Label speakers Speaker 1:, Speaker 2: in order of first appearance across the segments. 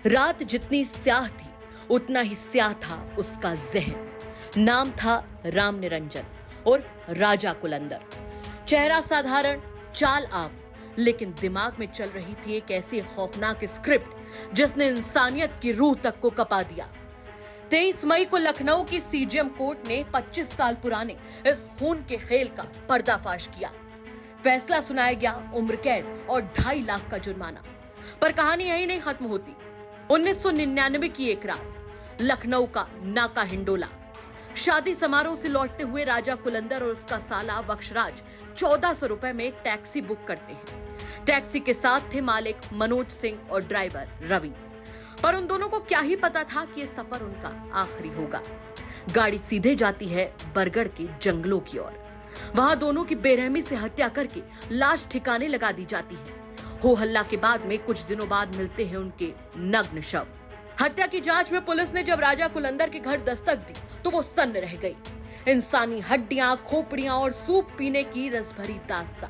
Speaker 1: रात जितनी स्याह थी उतना ही स्याह था उसका जहन। नाम था राम निरंजन उर्फ राजा कुलंदर। चेहरा साधारण, चाल आम, लेकिन दिमाग में चल रही थी एक ऐसी खौफनाक स्क्रिप्ट जिसने इंसानियत की रूह तक को कपा दिया। 23 मई को लखनऊ की सीजेएम कोर्ट ने 25 साल पुराने इस खून के खेल का पर्दाफाश किया। फैसला सुनाया गया उम्र कैद और 2.5 लाख का जुर्माना। पर कहानी यही नहीं खत्म होती। 1999 की एक रात, लखनऊ का नाका हिंडोला। शादी समारोह से लौटते हुए राजा कुलंदर और उसका साला वक्षराज 1400 रुपए में एक टैक्सी बुक करते हैं। टैक्सी के साथ थे मालिक मनोज सिंह और ड्राइवर रवि। पर उन दोनों को क्या ही पता था कि यह सफर उनका आखिरी होगा। गाड़ी सीधे जाती है बरगढ़ के जंगलों की ओर। वहां दोनों की बेरहमी से हत्या करके लाश ठिकाने लगा दी जाती है। हो हल्ला के बाद में कुछ दिनों बाद मिलते हैं उनके नग्न शव। हत्या की जांच में पुलिस ने जब राजा कुलंदर के घर दस्तक दी तो वो सन्न रह गई। इंसानी हड्डियां, खोपड़ियां और सूप पीने की रसभरी दास्तां।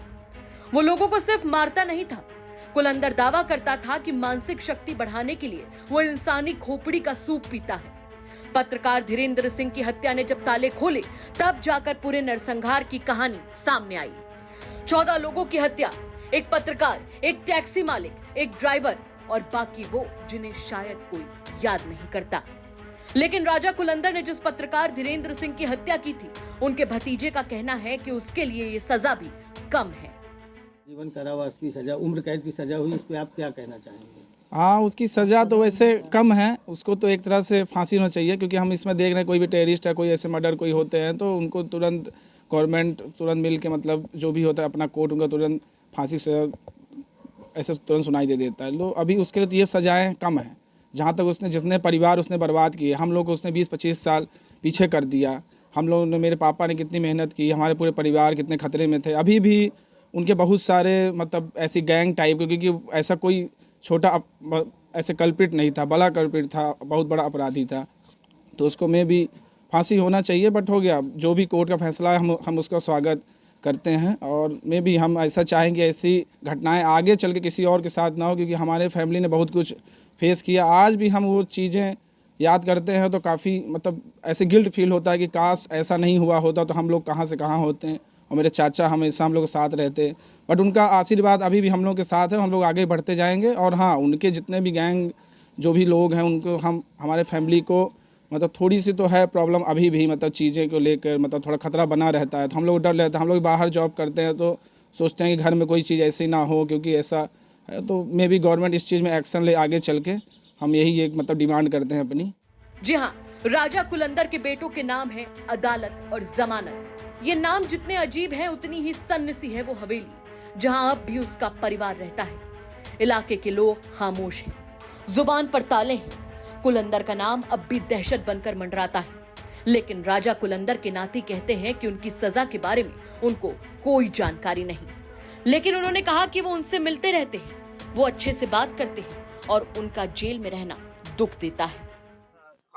Speaker 1: वो लोगों को सिर्फ मारता नहीं था, कुलंदर दावा करता था कि मानसिक शक्ति बढ़ाने के लिए वो इंसानी खोपड़ी का सूप पीता है। पत्रकार धीरेन्द्र सिंह की हत्या ने जब ताले खोले तब जाकर पूरे नरसंहार की कहानी सामने आई। 14 लोगों की हत्या, एक पत्रकार, एक टैक्सी मालिक, एक ड्राइवर और बाकी वो जिन्हें शायद कोई याद नहीं करता। लेकिन राजा कुलंदर ने जिस पत्रकार धीरेन्द्र सिंह की हत्या की थी, उनके भतीजे का कहना है कि उसके लिए ये सजा भी कम है।
Speaker 2: जीवन कारावास की सजा, उम्र कैद की सजा हुई, इस पे आप क्या कहना चाहेंगे?
Speaker 3: हाँ, उसकी सज़ा तो वैसे कम है। उसको तो एक तरह से फांसी होना चाहिए, क्योंकि हम इसमें देख रहे हैं कोई भी टेररिस्ट है, कोई ऐसे मर्डर कोई होते हैं तो उनको तुरंत गवर्नमेंट तुरंत मिल के मतलब जो भी होता है अपना कोर्ट उनका तुरंत फांसी से ऐसे तुरंत सुनाई दे देता है। लोग अभी उसके लिए तो ये सजाएँ कम है। जहाँ तक उसने जितने परिवार उसने बर्बाद किए, हम लोग को उसने 20-25 साल पीछे कर दिया। हम लोगों ने, मेरे पापा ने कितनी मेहनत की, हमारे पूरे परिवार कितने खतरे में थे। अभी भी उनके बहुत सारे मतलब ऐसी गैंग टाइप, क्योंकि ऐसा कोई छोटा ऐसे कल्प्रिट नहीं था, बड़ा कल्प्रिट था, बहुत बड़ा अपराधी था। तो उसको में भी फांसी होना चाहिए, बट हो गया। जो भी कोर्ट का फैसला है हम उसका स्वागत करते हैं। और में भी हम ऐसा चाहेंगे ऐसी घटनाएं आगे चल के किसी और के साथ ना हो, क्योंकि हमारे फैमिली ने बहुत कुछ फेस किया। आज भी हम वो चीज़ें याद करते हैं तो काफ़ी मतलब ऐसे गिल्ट फील होता है कि काश ऐसा नहीं हुआ होता तो हम लोग कहाँ से कहाँ होते हैं। और मेरे चाचा हमेशा हम लोग के साथ रहते, बट उनका आशीर्वाद अभी भी हम लोग के साथ है। हम लोग आगे बढ़ते जाएंगे। और हाँ, उनके जितने भी गैंग जो भी लोग हैं उनको हमारे फैमिली को मतलब थोड़ी सी तो है प्रॉब्लम अभी भी, मतलब चीज़ें को लेकर मतलब थोड़ा खतरा बना रहता है। तो हम लोग डर रहता है। हम लोग बाहर जॉब करते हैं तो सोचते हैं कि घर में कोई चीज़ ऐसी ना हो, क्योंकि ऐसा है। तो मे भी गवर्नमेंट इस चीज़ में एक्शन ले आगे चल के, हम यही एक मतलब डिमांड करते हैं अपनी।
Speaker 1: जी हाँ, राजा कुलंदर के बेटों के नाम है अदालत और जमानत। ये नाम जितने अजीब हैं उतनी ही सन्न सी है वो हवेली जहां अब भी उसका परिवार रहता है। इलाके के लोग खामोश हैं, जुबान पर ताले हैं। कुलंदर का नाम अब भी दहशत बनकर मंडराता है। लेकिन राजा कुलंदर के नाती कहते हैं कि उनकी सजा के बारे में उनको कोई जानकारी नहीं। लेकिन उन्होंने कहा कि वो उनसे मिलते रहते हैं, वो अच्छे से बात करते हैं और उनका जेल में रहना दुख देता है।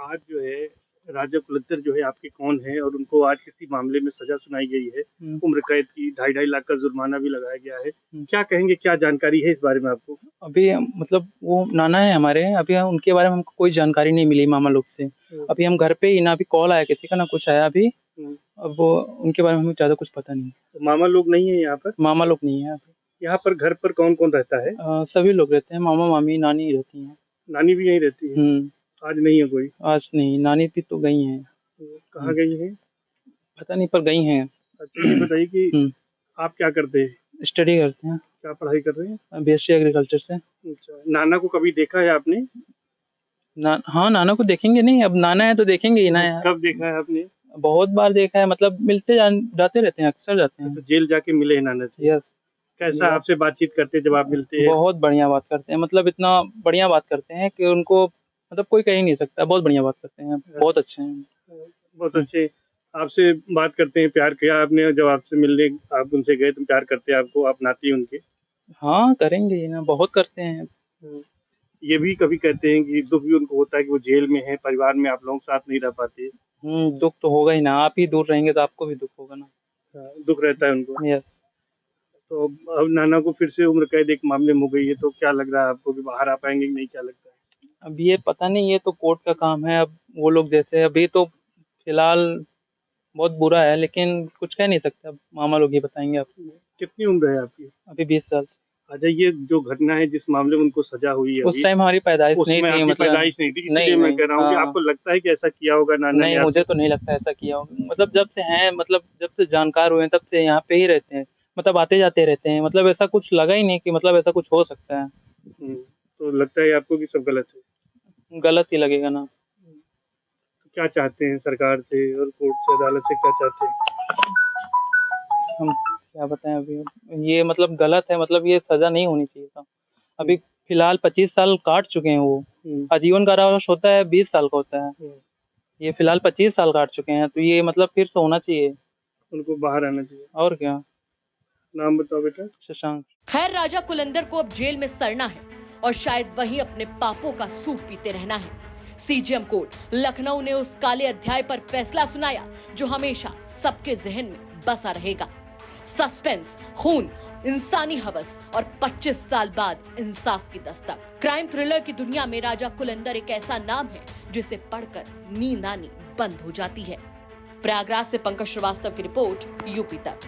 Speaker 4: आज जो है राजा कुलंदर जो है आपके कौन है और उनको आज किसी मामले में सजा सुनाई गई है, उम्र कैद की, 2.5 लाख का जुर्माना भी लगाया गया है। क्या कहेंगे, क्या जानकारी है इस बारे में आपको?
Speaker 5: अभी मतलब वो नाना है हमारे, अभी उनके बारे में हमको कोई जानकारी नहीं मिली मामा लोग से। अभी हम घर पे ही ना, अभी कॉल आया किसी का ना कुछ आया अभी। अब वो उनके बारे में हमें ज्यादा कुछ पता नहीं।
Speaker 4: तो मामा लोग नहीं है यहाँ पर?
Speaker 5: मामा लोग नहीं है अभी।
Speaker 4: यहाँ पर घर पर कौन कौन रहता है?
Speaker 5: सभी लोग रहते हैं, मामा मामी नानी रहती हैं।
Speaker 4: नानी भी यहीं रहती है? आज नहीं है कोई?
Speaker 5: आज नहीं, नानी भी तो गई हैं।
Speaker 4: कहाँ गई है
Speaker 5: पता नहीं, पर गई हैं।
Speaker 4: अच्छा, ये बताइए कि आप क्या करते हैं?
Speaker 5: स्टडी करते हैं।
Speaker 4: क्या पढ़ाई कर रहे हैं?
Speaker 5: बीएससी एग्रीकल्चर से।
Speaker 4: अच्छा, नाना को कभी देखा है आपने?
Speaker 5: हाँ, नाना को देखेंगे नहीं, अब नाना है तो देखेंगे ही ना।
Speaker 4: कब देखा है आपने?
Speaker 5: बहुत बार देखा है, मतलब मिलते जाते रहते हैं, अक्सर जाते हैं।
Speaker 4: तो जेल जाके मिले हैं नाना से?
Speaker 5: यस।
Speaker 4: कैसा आपसे बातचीत करते हैं जब आप मिलते हैं?
Speaker 5: बहुत बढ़िया बात करते हैं, मतलब इतना बढ़िया बात करते हैं कि उनको मतलब कोई कह ही नहीं सकता। बहुत बढ़िया बात करते हैं, बहुत अच्छे हैं।
Speaker 4: बहुत अच्छे आपसे बात करते हैं। प्यार किया आपने जब आपसे मिलने आप उनसे गए तो? प्यार करते हैं आपको, आप नाती हैं उनके?
Speaker 5: हाँ, करेंगे ही ना, बहुत करते हैं।
Speaker 4: ये भी कभी कहते हैं कि दुख भी उनको होता है कि वो जेल में है, परिवार में आप लोग साथ नहीं रह पाते?
Speaker 5: दुख तो होगा ही ना, आप ही दूर रहेंगे तो आपको भी दुख होगा ना।
Speaker 4: दुख रहता है उनको।
Speaker 5: यस।
Speaker 4: तो अब नाना को फिर से उम्र कैद एक मामले में हो गई है, तो क्या लग रहा है आपको कि बाहर आ पाएंगे कि नहीं, क्या लगता है?
Speaker 5: अब ये पता नहीं, ये तो कोर्ट का काम है। अब वो लोग जैसे, अभी तो फिलहाल बहुत बुरा है, लेकिन कुछ कह नहीं सकते। अब मामा लोग ही बताएंगे आपको।
Speaker 4: कितनी उम्र है आपकी?
Speaker 5: अभी 20 साल।
Speaker 4: अच्छा, ये जो घटना है जिस मामले में उनको सजा हुई है
Speaker 5: उस
Speaker 4: अभी,
Speaker 5: टाइम हमारी पैदाइश नहीं
Speaker 4: उसमें
Speaker 5: थी,
Speaker 4: आपकी
Speaker 5: मतलब
Speaker 4: पैदाइश नहीं थी, इसलिए
Speaker 5: नहीं,
Speaker 4: मैं
Speaker 5: नहीं,
Speaker 4: कह रहा हूँ कि
Speaker 5: हाँ।
Speaker 4: आपको लगता है कि ऐसा किया होगा नाना
Speaker 5: नहीं,
Speaker 4: ने
Speaker 5: मुझे तो नहीं लगता ऐसा किया होगा। मतलब जब से हैं, मतलब जब से जानकार हुए हैं, तब से यहाँ पे ही रहते हैं, मतलब आते जाते रहते हैं। मतलब ऐसा कुछ लगा ही नहीं कि मतलब ऐसा कुछ हो सकता है।
Speaker 4: तो लगता है आपको कि सब गलत है?
Speaker 5: गलत ही लगेगा ना।
Speaker 4: तो क्या चाहते हैं सरकार से और कोर्ट से, अदालत से, क्या चाहते हैं?
Speaker 5: हम क्या बताएं अभी, ये मतलब गलत है, मतलब ये सजा नहीं होनी चाहिए था। अभी फिलहाल 25 साल काट चुके हैं वो। आजीवन कारावास होता है 20 साल का होता है, ये फिलहाल 25 साल काट चुके हैं, तो ये मतलब फिर से होना चाहिए।
Speaker 4: उनको बाहर आना चाहिए।
Speaker 5: और क्या।
Speaker 4: नाम बताओ बेटा।
Speaker 5: शशांक।
Speaker 1: खैर, राजा कुलंदर को अब जेल में सड़ना है और शायद वहीं अपने पापों का सूप पीते रहना है। सीजेएम कोर्ट लखनऊ ने उस काले अध्याय पर फैसला सुनाया जो हमेशा सबके जहन में बसा रहेगा। सस्पेंस, खून, इंसानी हवस और 25 साल बाद इंसाफ की दस्तक। क्राइम थ्रिलर की दुनिया में राजा कुलंदर एक ऐसा नाम है जिसे पढ़कर नींद आनी बंद हो जाती है। प्रयागराज से पंकज श्रीवास्तव की रिपोर्ट, यूपी तक।